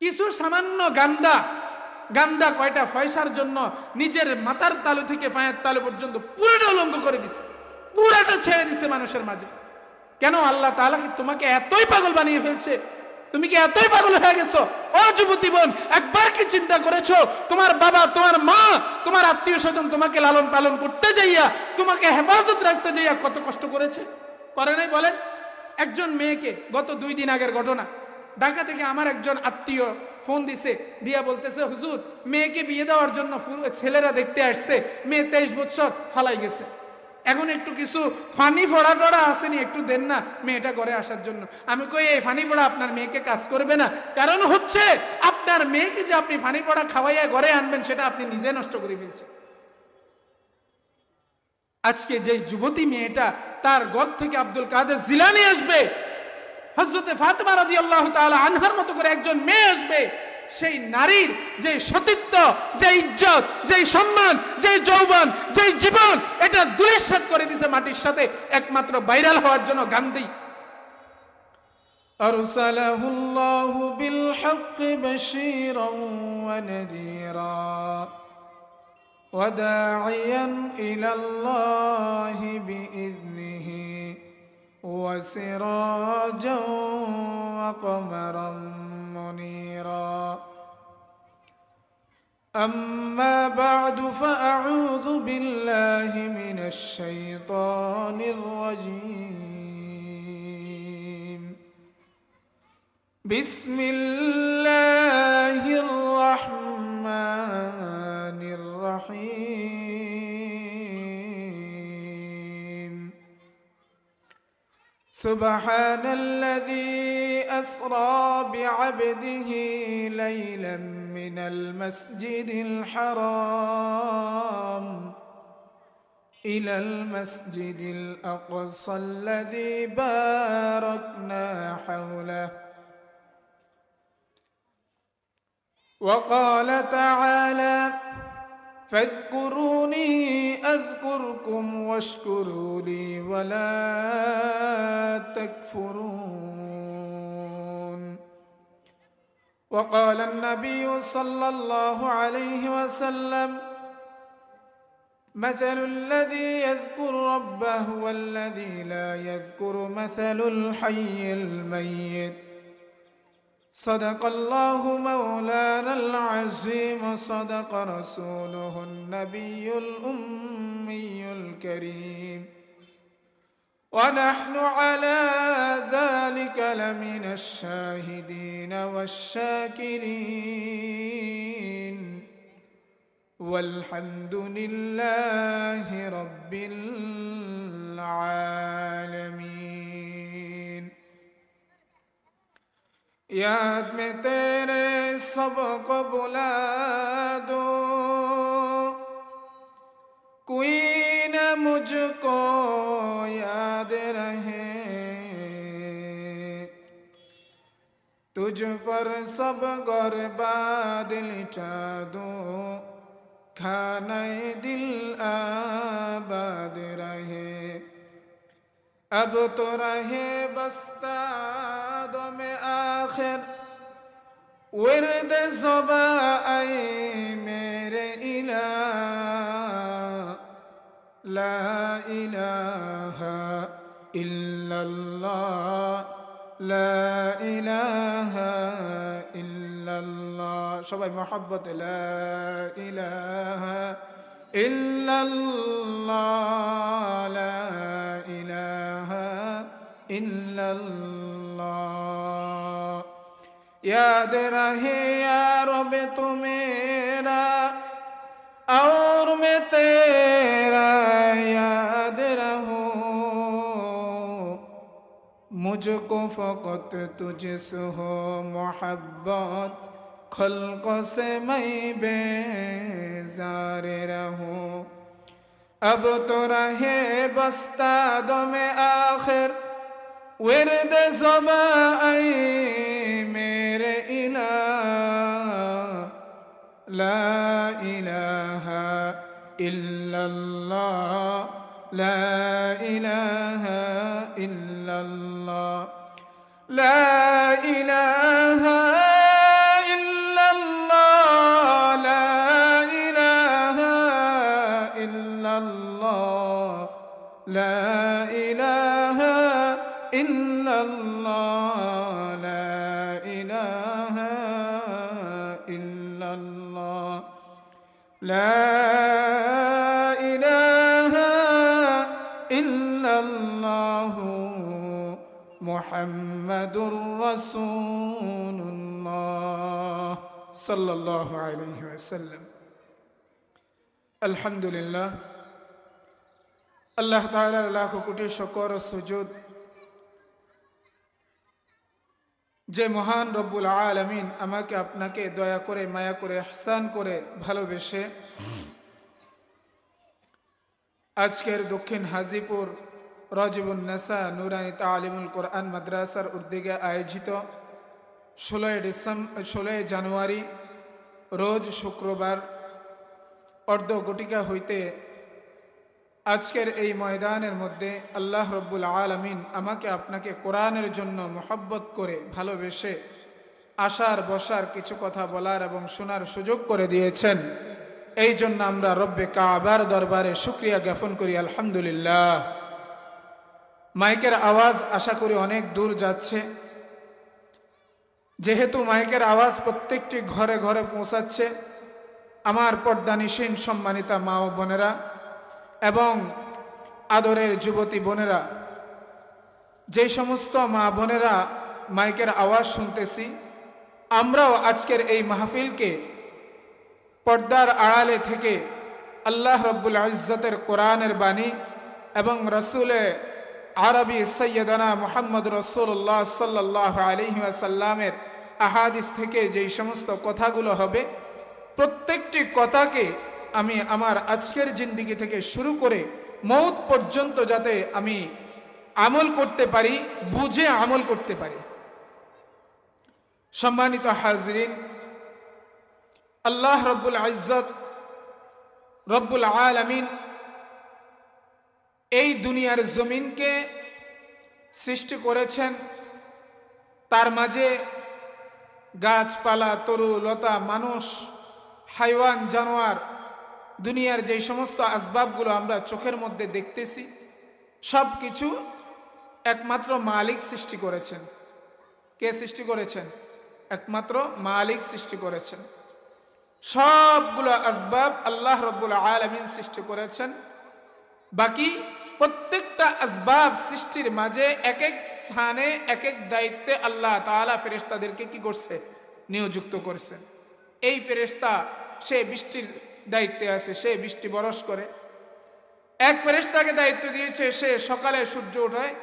কিছু সামান্য গান্দা গান্দা কয়টা পয়সার জন্য নিজের মাথার তালু থেকে পায়ের তালু পর্যন্ত পুরোটা উলঙ্গ করে দিছে, পুরাটা ছেড়ে দিছে মানুষের মাঝে। কেন? আল্লাহ তাআলা কি তোমাকে এতই পাগল বানিয়ে ফেলছে? তুমি কি এতই পাগল হয়ে গেছো? ও যুবতী বোন, একবার কি চিন্তা করেছো তোমার বাবা, তোমার মা, তোমার আত্মীয় স্বজন তোমাকে লালন পালন করতে যাইয়া, তোমাকে হেফাজত রাখতে যাইয়া কত কষ্ট করেছে? করে নাই? বলেন। একজন মেয়েকে, গত 2 দিন আগের ঘটনা, ঢাকা থেকে আমার একজন আত্মীয় ফোন দিছে, দিয়া বলতেছে, হুজুর মেয়েকে বিয়ে দেওয়ার জন্য ছেলেরা দেখতে আসছে, মেয়ে 23 বছর ফালাই গেছে, এখন একটু কিছু ফানি ফোড়া টোড়া আসেনি, একটু দেন না মেয়েটা ঘরে আসার জন্য। আমি কই, এই ফানি ফোড়া আপনার মেয়েকে কাজ করবে না। কারণ হচ্ছে আপনার মেয়েকে যে আপনি ফানি ফোড়া খাওয়াইয়া ঘরে আনবেন, সেটা আপনি নিজে নষ্ট করে ফেলছেন। আজকে যে যুবতী মেয়েটা, তার ঘর থেকে আব্দুল কাদের জিলানী আসবে, হযরতে ফাতেমা রাদিয়াল্লাহু তাআলা আনহার মতো করে একজন মেয়ে আসবে, সেই নারীর যে সতীত্ব, যে ইজ্জত, যে সম্মান, যে যৌবন, যে জীবন, এটা ধূলিসাৎ করে দিয়েছে মাটির সাথে, একমাত্র ভাইরাল হওয়ার জন্য গান দেই। আরসালাহুল্লাহু বিল হাক্কি বাশীরান ওয়া নাযীরা ওয়া দাঈয়ান ইলাল্লাহি বিইذনিহি ওয়া সিরাজান ওয়া কমারান মুনীরা। أما بعد فأعوذ بالله من الشيطان الرجيم. بسم الله الرحمن الرحيم. سبحان الذي أسرى بعبده ليلا من المسجد الحرام إلى المسجد الأقصى الذي باركنا حوله. وقال تعالى: فاذكروني أذكركم واشكروا لي ولا تكفرون. وقال النبي صلى الله عليه وسلم: مثل الذي يذكر ربه والذي لا يذكر مثل الحي الميت. صدق الله مولانا العظيم، صدق رسوله النبي الأمي الكريم، ونحن على ذلك لمن الشاهدين والشاكرين، والحمد لله رب العالمين. याद में तेरे सबको बुला दो, कोई न मुझको याद रहे, तुझ पर सब बर्बाद लिटा दो, खाने दिल आबाद रहे। अब तो रहे बस्ता दो में आखिर विर्द ज़ुबा आए मेरे इलाह, ला इलाहा इल्लल्लाह, ला इलाहा इल्लल्लाह। সবাই মোহাব্বত লা ইলাহা ইল্লাল্লাহ, লা ইলাহা इल्लल्लाह। याद रहे या रब तू मेरा और मैं तेरा याद रहूं, मुझको फ़क़त तुझसे हो मोहब्बत, खल्क़ से मैं बेज़ार रहूं। अब तो रहे बस्ता दो में आखिर विर्द ज़ुबा आए मेरे इलाह, ला इलाहा इल्लल्लाह, ला इलाहा इल्लल्लाह, ला इलाहा ইল্লাল্লাহ লা ইলাহা ইল্লাল্লাহু মুহাম্মাদুর রাসূলুল্লাহ সাল্লাল্লাহু আলাইহি ওয়াসাল্লাম। আলহামদুলিল্লাহ, আল্লাহ তাআলার লাখ কোটি শুকর ও সুজুদ যে মহান রব্বুল আলামিন আমাকে আপনাকে দয়া করে, মায়া করে, ইহসান করে, ভালোবেসে আজকের দক্ষিণ হাজীপুর রাজিবুন নেসা নুরানি তালিমুল কোরআন মাদ্রাসার উদ্যোগে আয়োজিত 16 জানুয়ারি রোজ শুক্রবার অর্ধঘটিকা হইতে আজকের এই ময়দানের মধ্যে আল্লাহ রব্বুল আলামিন আমাকে আপনাকে কোরআনের জন্য মোহব্বত করে, ভালোবেসে আসার বসার, কিছু কথা বলার এবং শোনার সুযোগ করে দিয়েছেন। এই জন্য আমরা রব্বে কাবার দরবারে শুকরিয়া জ্ঞাপন করি, আলহামদুলিল্লাহ। মাইকের আওয়াজ আশা করি অনেক দূর যাচ্ছে। যেহেতু মাইকের আওয়াজ প্রত্যেকটি ঘরে ঘরে পৌঁছাচ্ছে, আমার পর্দানিসীন সম্মানিতা মা ও বোনেরা এবং আদরের যুবতী বোনেরা, যে সমস্ত মা বোনেরা মাইকের আওয়াজ শুনতেছি, আমরাও আজকের এই মাহফিলকে পর্দার আড়ালে থেকে আল্লাহ রব্বুল ইজ্জতের কোরআনের বাণী এবং রসুলে আরবি সৈয়দানা মুহাম্মদ রাসূলুল্লাহ সাল্লাল্লাহু আলাইহি ওয়াসাল্লামের আহাদিস থেকে যেই সমস্ত কথাগুলো হবে, প্রত্যেকটি কথাকে আমি আমার আজকের জিন্দেগি থেকে শুরু করে মৌত পর্যন্ত যাতে আমি আমল করতে পারি, বুঝে আমল করতে পারি। সম্মানিত হাজরিন, আল্লাহ রব্বুল ইজ্জত রব্বুল আলামিন এই দুনিয়ার জমিনকে সৃষ্টি করেছেন। তার মাঝে গাছপালা, তরু লতা, মানুষ, হাইওয়ান, জানোয়ার, দুনিয়ার যে সমস্ত আসবাবগুলো আমরা চোখের মধ্যে দেখতেছি, সব কিছু একমাত্র মালিক সৃষ্টি করেছেন। কে সৃষ্টি করেছেন? একমাত্র মালিক সৃষ্টি করেছেন। সবগুলো আসবাব আল্লাহ রব্বুল আলামিন সৃষ্টি করেছেন। বাকি প্রত্যেকটা আসবাব সৃষ্টির মাঝে এক এক স্থানে এক এক দায়িত্বে আল্লাহ তাআলা ফেরেশতাদেরকে কি করছে? নিয়োজিত করেছেন। এই ফেরেশতা সে বৃষ্টির দায়িত্বে আছে, সে বৃষ্টি বরস করে। এক ফেরেশতাকে দায়িত্ব দিয়েছে, সে সকালে সূর্য ওঠায়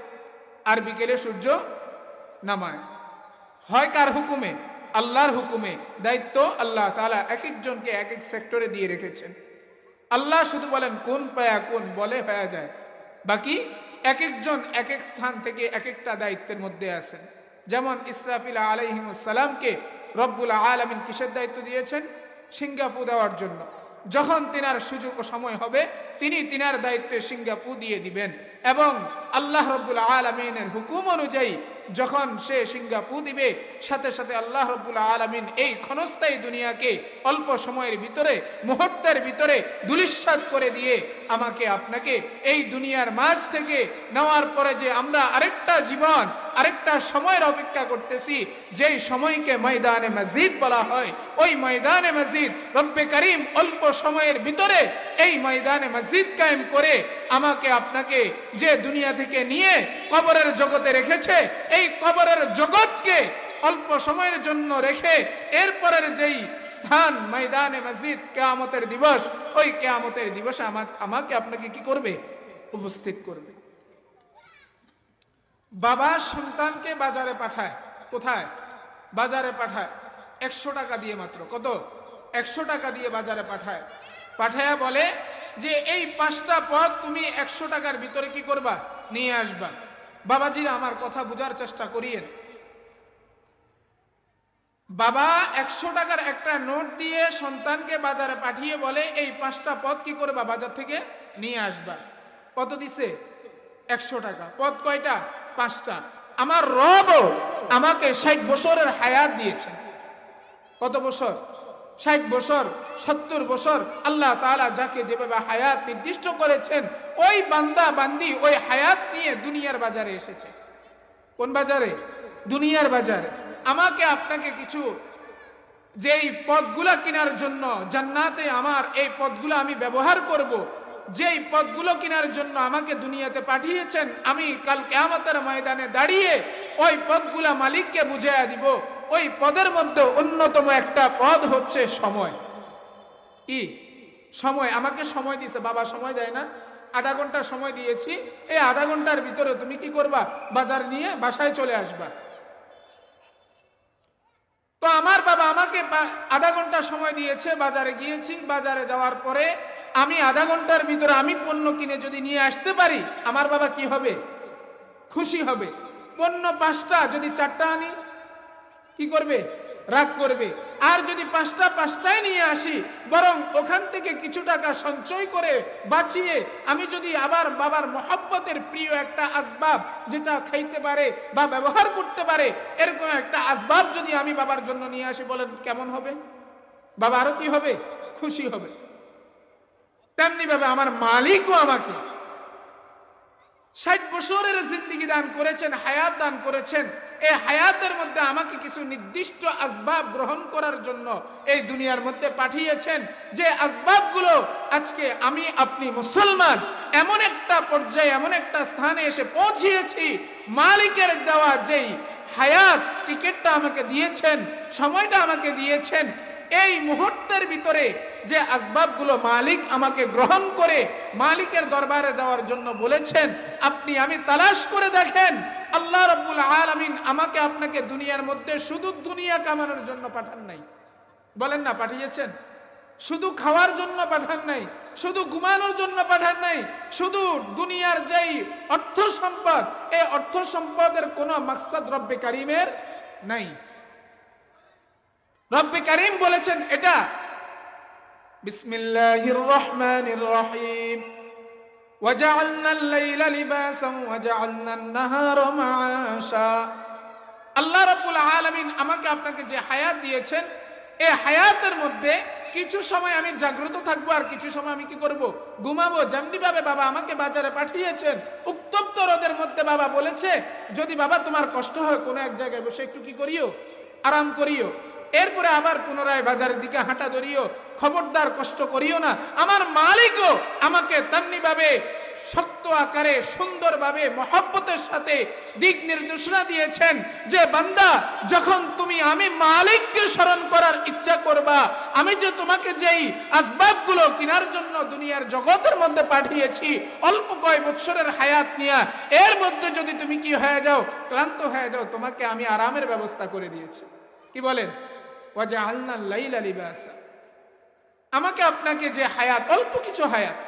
আর বিকেলে সূর্য নামায়। হয় কার হুকুমে? আল্লাহর হুকুমে। দায়িত্ব আল্লাহ তাআলা এক একজনকে এক এক সেক্টরে দিয়ে রেখেছেন। আল্লাহ শুধু বলেন কুন ফায়াকুন, বলে হয়ে যায়। বাকি এক একজন এক এক স্থান থেকে এক একটা দায়িত্বের মধ্যে আছেন। যেমন ইসরাফিল আলাইহিস সালামকে রব্বুল আলামিন কিসের দায়িত্ব দিয়েছেন? সিংগাফু দেওয়ার জন্য। যখন তিনার সুযোগ ও সময় হবে, তিনি তিনার দায়িত্বে সিংগাফু দিয়ে দিবেন এবং আল্লাহ রব্বুল আলামিনের হুকুম অনুযায়ী যখন সে সিংগাফু দিবে, সাথে সাথে আল্লাহ রব্বুল আলামিন এই ক্ষণস্থায়ী দুনিয়াকে অল্প সময়ের ভিতরে, মুহূর্তের ভিতরে ধূলিসাৎ করে দিয়ে আমাকে আপনাকে এই দুনিয়ার মাঝ থেকে নেওয়ার পরে যে আমরা আরেকটা জীবন, আরেকটা সময়ের অপেক্ষা করতেছি, যেই সময়কে ময়দানে মসজিদ বলা হয়, ওই ময়দানে মসজিদ রব্বে করিম অল্প সময়ের ভিতরে এই ময়দানে মসজিদ কায়েম করে আমাকে আপনাকে যে দুনিয়া থেকে নিয়ে কবরের জগতে রেখেছে, এই কবরের জগৎকে অল্প সময়ের জন্য রেখে এরপরের যেই স্থান ময়দানে মসজিদ, কিয়ামতের দিবস, ওই কিয়ামতের দিবসে আমাকে আপনাকে কি করবে? উপস্থিত করবে। বাবা সন্তানকে বাজারে পাঠায়। কোথায়? বাজারে পাঠায় 100 টাকা দিয়ে মাত্র। কত? 100 টাকা দিয়ে বাজারে পাঠায়। পাঠায়া বলে যে এই 5টা পদ তুমি 100 টাকার ভিতরে কি করবা? নিয়ে আসবা। বাবাজিরা আমার কথা বুঝার চেষ্টা করিয়েন। বাবা 100 টাকার একটা নোট দিয়ে সন্তানকে বাজারে পাঠিয়ে বলে এই 5টা পদ কি করবা? বাজার থেকে নিয়ে আসবা। কত দিছে? 100 টাকা। পদ কয়টা? 5টা। আমার রব আমাকে 60 বছরের হায়াত দিয়েছেন। কত বছর? 60 বছর, 70 বছর। আল্লাহ তাআলা যাকে যেভাবে হায়াত নির্দিষ্ট করেছেন, ওই বান্দা বান্দি ওই হায়াত নিয়ে দুনিয়ার বাজারে এসেছে। কোন বাজারে? দুনিয়ার বাজারে। আমাকে আপনাকে কিছু যেই পথগুলা কেনার জন্য জান্নাতে আমার এই পথগুলো আমি ব্যবহার করব, যেই পথগুলো কেনার জন্য আমাকে দুনিয়াতে পাঠিয়েছেন, আমি কাল কিয়ামতের ময়দানে দাঁড়িয়ে ওই পথগুলা মালিককে বুঝাইয়া দিব। ওই পদের মধ্যে অন্যতম একটা পদ হচ্ছে সময়। কি সময়? আমাকে সময় দিয়েছে বাবা, সময় দেয় না? আধা ঘন্টা সময় দিয়েছি, এই আধা ঘন্টার ভিতরে তুমি কি করবা? বাজার নিয়ে বাসায় চলে আসবা। তো আমার বাবা আমাকে আধা ঘন্টা সময় দিয়েছে, বাজারে গিয়েছি, বাজারে যাওয়ার পরে আমি আধা ঘন্টার ভিতরে আমি পণ্য কিনে যদি নিয়ে আসতে পারি, আমার বাবা কি হবে? খুশি হবে। পণ্য 5টা, যদি 4টা আনি কি করবে? রাগ করবে। আর যদি 5টায় নিয়ে আসি, বরং ওখান থেকে কিছু টাকা সঞ্চয় করে বাঁচিয়ে আমি যদি আবার বাবার মহব্বতের প্রিয় একটা আসবাব, যেটা খাইতে পারে বা ব্যবহার করতে পারে, এরকম একটা আসবাব যদি আমি বাবার জন্য নিয়ে আসি, বলেন কেমন হবে? বাবা আরো কি হবে? খুশি হবে। তেমনি ভাবে আমার মালিকও আমাকে 60 বছরের জিন্দেগি দান করেছেন, হায়াত দান করেছেন। এই হায়াতের মধ্যে আমাকে কিছু নির্দিষ্ট আসবাব গ্রহণ করার জন্য এই দুনিয়ার মধ্যে পাঠিয়েছেন, যে আসবাবগুলো আজকে আমি আপনি মুসলমান এমন একটা পর্যায়ে, এমন একটা স্থানে এসে পৌঁছিয়েছি, মালিকের দেওয়া যেই হায়াত টিকেটটা আমাকে দিয়েছেন, সময়টা আমাকে দিয়েছেন, এই মুহূর্তের ভিতরে যে আসবাবগুলো মালিক আমাকে গ্রহণ করে মালিকের দরবারে যাওয়ার জন্য বলেছেন, আপনি আমি তালাশ করে দেখেন। আল্লাহ রাব্বুল আলামিন আমাকে আপনাকে দুনিয়ার মধ্যে শুধু দুনিয়া কামানোর জন্য পাঠান নাই, বলেন না পাঠিয়েছেন? শুধু খাওয়ার জন্য পাঠান নাই, শুধু ঘুমানোর জন্য পাঠান নাই, শুধু দুনিয়ার যেই অর্থ সম্পদ, এই অর্থ সম্পদের কোনো মাকসাদ রব্বে কারিমের নাই। রব্বে কারিম বলেছেন এটা বিসমিল্লাহির রহমানির রহিম, ওয়াজআলনাল লাইলা লিবাসান ওয়াজআলনান নাহারা মাআশা। আল্লাহ রাব্বুল আলামিন আমাকে আপনাকে যে হায়াত দিয়েছেন, এই হায়াতের মধ্যে কিছু সময় আমি জাগ্রত থাকবো, আর কিছু সময় আমি কি করব? ঘুমাবো। যেমনি ভাবে বাবা আমাকে বাজারে পাঠিয়েছেন, উত্তপ্ত রোদের মধ্যে বাবা বলেছে, যদি বাবা তোমার কষ্ট হয় কোনো এক জায়গায় বসে একটু কি করিও? আরাম করিও। এরপরে আবার পুনরায় বাজারের দিকে হাঁটা ধরিও, খবরদার কষ্ট করিও না। আমার মালিকও আমাকে তেমনি ভাবে শক্ত আকারে সুন্দরভাবে মহব্বতের সাথে দিক নির্দেশনা দিয়েছেন, যে বান্দা যখন তুমি আমি মালিককে স্মরণ করার ইচ্ছা করবা, আমি যে তোমাকে যেই আসবাবগুলো কেনার জন্য দুনিয়ার জগতের মধ্যে পাঠিয়েছি অল্প কয়েক বছরের হায়াত নিয়ে, এর মধ্যে যদি তুমি কি হয়ে যাও? ক্লান্ত হয়ে যাও, তোমাকে আমি আরামের ব্যবস্থা করে দিয়েছি। কি বলেন? ওয়াজআলনাল লাইলা লিবাসা। আমাকে আপনাকে যে হায়াত, অল্প কিছু হায়াত,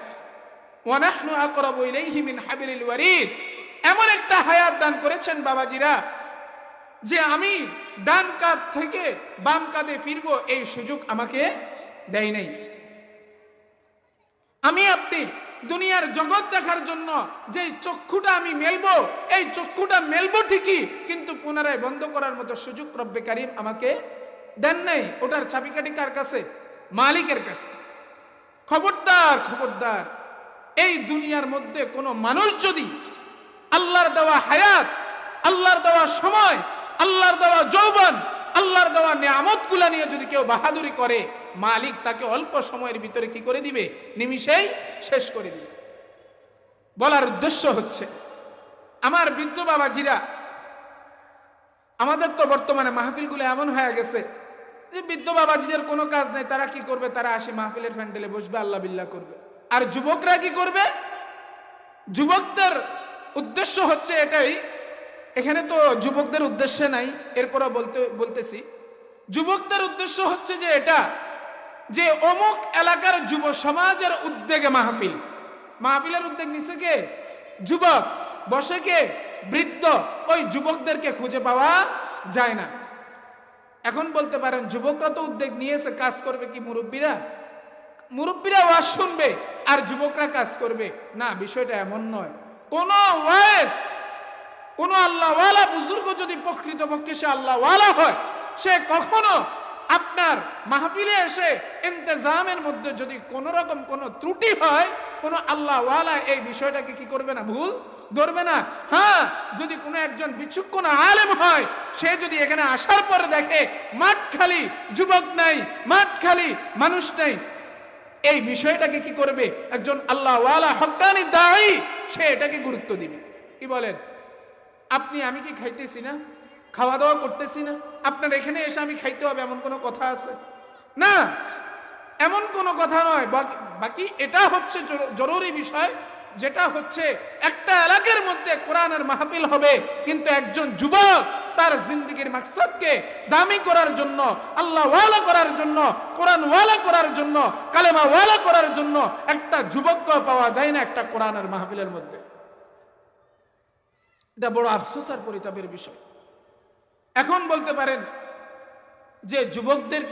ওয়া নাহনু আকরাবু ইলাইহি মিন হাবিলিল ওয়ারিদ, এমন একটা হায়াত দান করেছেন বাবাজিরা, যে আমি ডান কাঁধ থেকে বাম কাঁধে ফিরবো এই সুযোগ আমাকে দেয় নাই। আমি আপনি দুনিয়ার জগৎ দেখার জন্য যে চক্ষুটা আমি মেলবো, এই চক্ষুটা মেলবো ঠিকই, কিন্তু পুনরায় বন্ধ করার মতো সুযোগ রব্বে কারিম আমাকে দেন নাই। ওটার চাবিকাঠি কার কাছে? মালিকের কাছে। খবরদার, খবরদার, এই দুনিয়ার মধ্যে কোনো মানুষ যদি আল্লাহর দেওয়া হায়াত, আল্লাহর দেওয়া সময়, আল্লাহর দেওয়া যৌবন, আল্লাহর দেওয়া নিয়ামতগুলা নিয়ে যদি কেউ বাহাদুরি করে, মালিক তাকে অল্প সময়ের ভিতরে কি করে দিবে? নিমিষেই শেষ করে দিবে। বলার উদ্দেশ্য হচ্ছে, আমার বৃদ্ধ বাবাজিরা, আমাদের তো বর্তমানে মাহফিলগুলো এমন হয়ে গেছে যে বৃদ্ধ বাবাজিদের কোনো কাজ নাই, তারা কি করবে? তারা আসে মাহফিলের প্যান্ডেলে বসবে, আল্লাহ বিল্লাহ করবে। আর যুবকরা কি করবে? যুবকদের উদ্দেশ্য হচ্ছে এটাই, এখানে তো যুবকদের উদ্দেশ্যে নাই, এরপরও বলতেছি, যুবকদের উদ্দেশ্য হচ্ছে যে এটা, যে অমুক এলাকার যুব সমাজের উদ্যোগে মাহফিল, মাহফিলের উদ্যোগ নিছে কে? যুবক। বসে কে? বৃদ্ধ। ওই যুবকদেরকে খুঁজে পাওয়া যায় না। এখন বলতে পারেন যুবকরা তো উদ্যোগ নিয়েছে, কাজ করবে কি মুরব্বীরা? মুরব্বীরা ওয়াজ শুনবে আর যুবকরা কাজ করবে না, বিষয়টা এমন নয়। কোন ওয়াজ, কোন আল্লাহওয়ালা বুজুর্গ যদি প্রকৃতপক্ষে সে আল্লাহওয়ালা হয়, সে কখনো আপনার মাহফিলে এসে ইন্তজামের মধ্যে যদি কোন রকম কোন ত্রুটি হয়, কোন আল্লাহওয়ালা এই বিষয়টাকে কি করবে না? ভুল ধরবে না। হ্যাঁ, যদি কোনো একজন বিচক্ষণ আলেম হয়, সে যদি এখানে আসার পর দেখে মাঠ খালি, যুবক নাই, মাঠ খালি, মানুষ নাই, এই বিষয়টাকে কি করবে? একজন আল্লাহ ওয়ালা হক্কানি দাঈ, সে এটাকে গুরুত্ব দিবে। কি বলেন? আপনি আমি কি খাইতেছি না, খাওয়া দাওয়া করতেছি না, আপনার এখানে এসে আমি খাইতে হবে এমন কোনো কথা আছে? না, এমন কোনো কথা নয়। বাকি এটা হচ্ছে জরুরি বিষয়, যেটা হচ্ছে একটা এলাকার মধ্যে কোরআনের মাহফিল হবে, কিন্তু একজন যুবক তার জিন্দেগির মাকসাদকে দামি করার জন্য, আল্লাহ ওয়ালা করার জন্য, কোরআন ওয়ালা করার জন্য, কালেমা ওয়ালা করার জন্য একটা যুবককে পাওয়া যায় না একটা কোরআনের মাহফিলের মধ্যে। এটা বড় আফসোস আর পরিতাপের বিষয়। এখন বলতে পারেন যে যুবকদের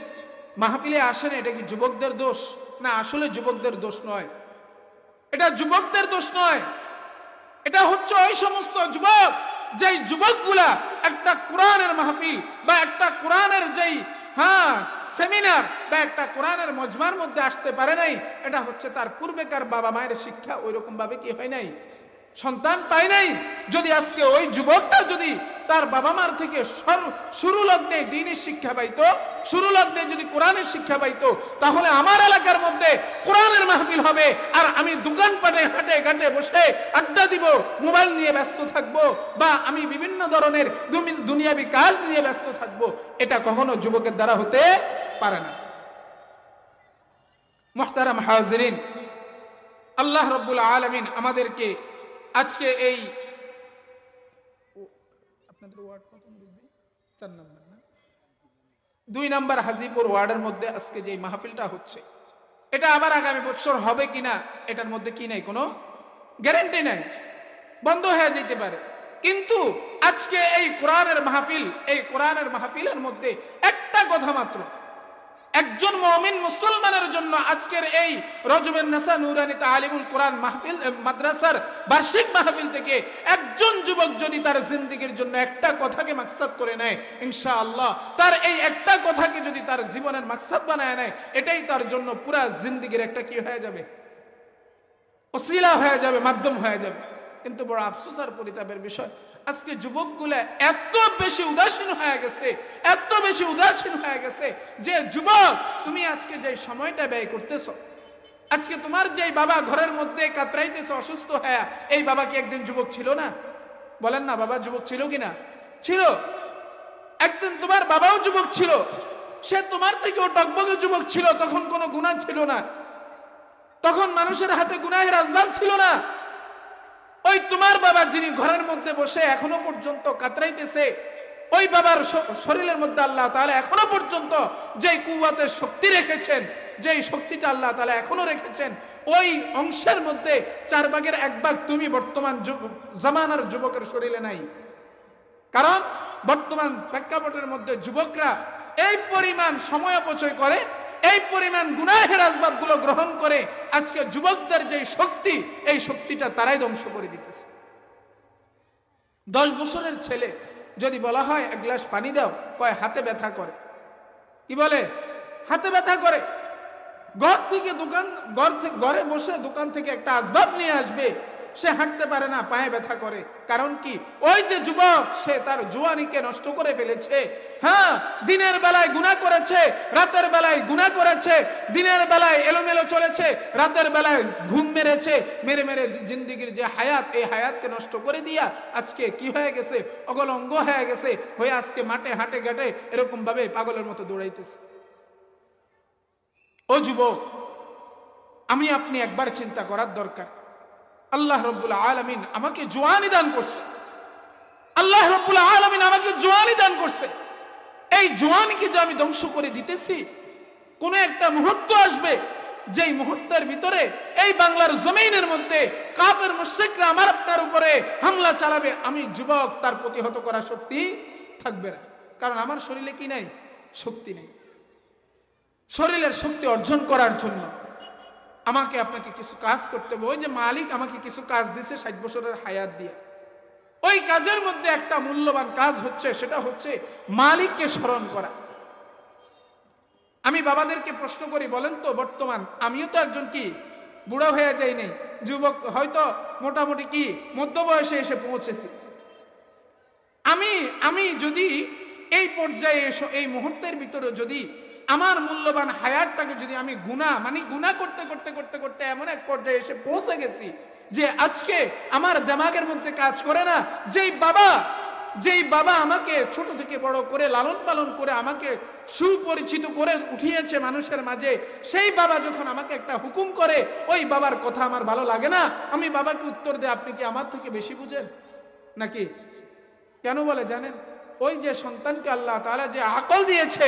মাহফিলে আসেন, এটা কি যুবকদের দোষ? না, আসলে যুবকদের দোষ নয়, এটা যুবকদের দোষ নয়, এটা হচ্ছে ওই সমস্ত যুবক যেই যুবকগুলা একটা কোরআনের মাহফিল বা একটা কোরআনের যেই সেমিনার বা একটা কোরআনের মজমার মধ্যে আসতে পারে নাই। এটা হচ্ছে তার পূর্বেকার বাবা মায়ের শিক্ষা ওইরকম ভাবে কি হয় নাই, সন্তান পায় নাই। যদি আজকে ওই যুবকটা যদি তার বাবা মার থেকে শুরু লগ্নে দ্বীনের শিক্ষা পাইতো, শুরু লগ্নে যদি কোরআনের শিক্ষা পাইতো, তাহলে আমার এলাকার মধ্যে কোরআনের মাহফিল হবে, আর আমি দোকানপাটে হাটে ঘাটে বসে আড্ডা দিব, মোবাইল নিয়ে ব্যস্ত থাকবো, বা আমি বিভিন্ন ধরনের দুনিয়াবি কাজ নিয়ে ব্যস্ত থাকবো। এটা কখনো যুবকের দ্বারা হতে পারে না। মুহতারাম হাজিরিন, আল্লাহ রাব্বুল আলামিন আমাদেরকে আজকে এই আপনাদের ওয়ার্ড কত মুরব্বি? 4 নম্বর না, 2 নম্বর হাজিপুর ওয়ার্ডের মধ্যে আজকে যে মাহফিলটা হচ্ছে, এটা আবার আগামী বছর হবে কিনা এটার মধ্যে কি নাই, কোনো গ্যারান্টি নাই, বন্ধ হয়ে যেতে পারে। কিন্তু আজকে এই কোরআনের মাহফিল, এই কোরআনের মাহফিলের মধ্যে একটা কথা মাত্র, একজন মুমিন মুসলমানের জন্য আজকের এই রজবেন নাসা নুরানি তালিমুল কোরআন মাহফিল মাদ্রাসার বার্ষিক মাহফিল থেকে একজন যুবক যদি তার জিন্দেগির জন্য একটা কথাকে মাকসাদ করে নেয়, ইনশাআল্লাহ তার এই একটা কথাকে যদি তার জীবনের মাকসাদ বানায় নেয়, এটাই তার জন্য পুরা জিন্দেগির একটা কি হয়ে যাবে, ওসিলা হয়ে যাবে, মাধ্যম হয়ে যাবে। কিন্তু বড় আফসোস আর পরিতাপের বিষয়, আজকে যুবকগুলা এত বেশি উদাসীন হয়ে গেছে, এত বেশি উদাসীন হয়ে গেছে যে যুবক তুমি আজকে যে সময়টা ব্যয় করতেছো, আজকে তোমার যে বাবা ঘরের মধ্যে কাতরাইতেছে অসুস্থ হয়ে, এই বাবা কি একদিন যুবক ছিল না? বলেন না, বাবা যুবক ছিল কিনা? ছিল। একদিন তোমার বাবাও যুবক ছিল, সে তোমার থেকেও টকবগে যুবক ছিল, তখন কোনো গুনাহ ছিল না, তখন মানুষের হাতে গুনাহের আসবাব ছিল না। ওই তোমার বাবা যিনি ঘরের মধ্যে বসে এখনো পর্যন্ত কাতরাইতেছে, ওই বাবার শরীরের মধ্যে আল্লাহ তাআলা এখনো পর্যন্ত যেই কুওয়াতের শক্তি রেখেছেন, যেই শক্তিটা আল্লাহ তাআলা এখনো রেখেছেন, ওই অংশের মধ্যে 4 ভাগের 1 ভাগ তুমি বর্তমান জামানার যুবকের শরীরে নাই। কারণ বর্তমান প্রেক্ষাপটের মধ্যে যুবকরা এই পরিমাণ সময় অপচয় করে, এই পরিমাণ গুনাহের আসবাবগুলো গ্রহণ করে, আজকে যুবকদের যে শক্তি, এই শক্তিটা তারাই ধ্বংস করে দিতেছে। 10 বছরের ছেলে যদি বলা হয় 1 গ্লাস পানি দাও, কয় হাতে ব্যথা করে। কি বলে? হাতে ব্যথা করে। ঘরে বসে দোকান থেকে একটা আসবাব নিয়ে আসবে, সে হাঁটতে পারে না, পায়ে ব্যথা করে। কারণ কি? ওই যে যুবক, সে তার জওয়ানিকে নষ্ট করে ফেলেছে। হ্যাঁ, দিনের বেলায় গুনাহ করেছে, রাতের বেলায় গুনাহ করেছে, দিনের বেলায় এলোমেলো চলেছে, রাতের বেলায় ঘুম মেরেছে, মেরে মেরে জিন্দেগির যে হায়াত, এই হায়াতকে নষ্ট করে দিয়া আজকে কি হয়ে গেছে, অগলঙ্গ হয়ে গেছে, হয়ে আজকে মাঠে হাটে ঘাটে এরকম ভাবে পাগলের মতো দৌড়াইতেছে। ও যুবক, আমি আপনি একবার চিন্তা করার দরকার। আল্লাহ রাব্বুল আলামিন আমাকে জওয়ানি দান করছে, আল্লাহ রাব্বুল আলামিন আমাকে জওয়ানি দান করছে। এই জওয়ানিকে যে আমি ধ্বংস করে দিতেছি, কোন একটা মুহূর্ত আসবে, যেই মুহূর্তের ভিতরে এই বাংলার জমিনের মধ্যে কাফের মুশরিকরা আমার আপনার উপরে হামলা চালাবে, আমি যুবক, তার প্রতিহত করার শক্তি থাকবে না। কারণ আমার শরীরে কি নাই? শক্তি নেই। শরীরের শক্তি অর্জন করার জন্য আমাকে আপনাকে কিছু কাজ করতে হবে। ওই যে মালিক আমাকে কিছু কাজ দিয়েছে 60 বছরের হায়াত দিয়ে, ওই কাজের মধ্যে একটা মূল্যবান কাজ হচ্ছে, সেটা হচ্ছে মালিককে স্মরণ করা। আমি বাবাদেরকে প্রশ্ন করি, বলেন তো, বর্তমান আমিও তো একজন কি বুড়া হয়ে যাই নাই, যুবক, হয়তো মোটামুটি কি মধ্য বয়সে এসে পৌঁছেছি। আমি যদি এই পর্যায়ে এই মুহূর্তের ভিতরে যদি আমার মূল্যবান হায়াতটাকে যদি আমি গুনাহ করতে করতে করতে করতে এমন এক পর্যায়ে এসে পৌঁছে গেছি যে আজকে আমার দিমাগের মধ্যে কাজ করে না, যেই বাবা আমাকে ছোট থেকে বড় করে লালন পালন করে আমাকে সুপরিচিত করে উঠিয়েছে মানুষের মাঝে, সেই বাবা যখন আমাকে একটা হুকুম করে, ওই বাবার কথা আমার ভালো লাগে না, আমি বাবাকে উত্তর দেই, আপনি কি আমার থেকে বেশি বুঝেন নাকি? কেন বলে জানেন? ওই যে সন্তানকে আল্লাহ তাআলা যে আকল দিয়েছে,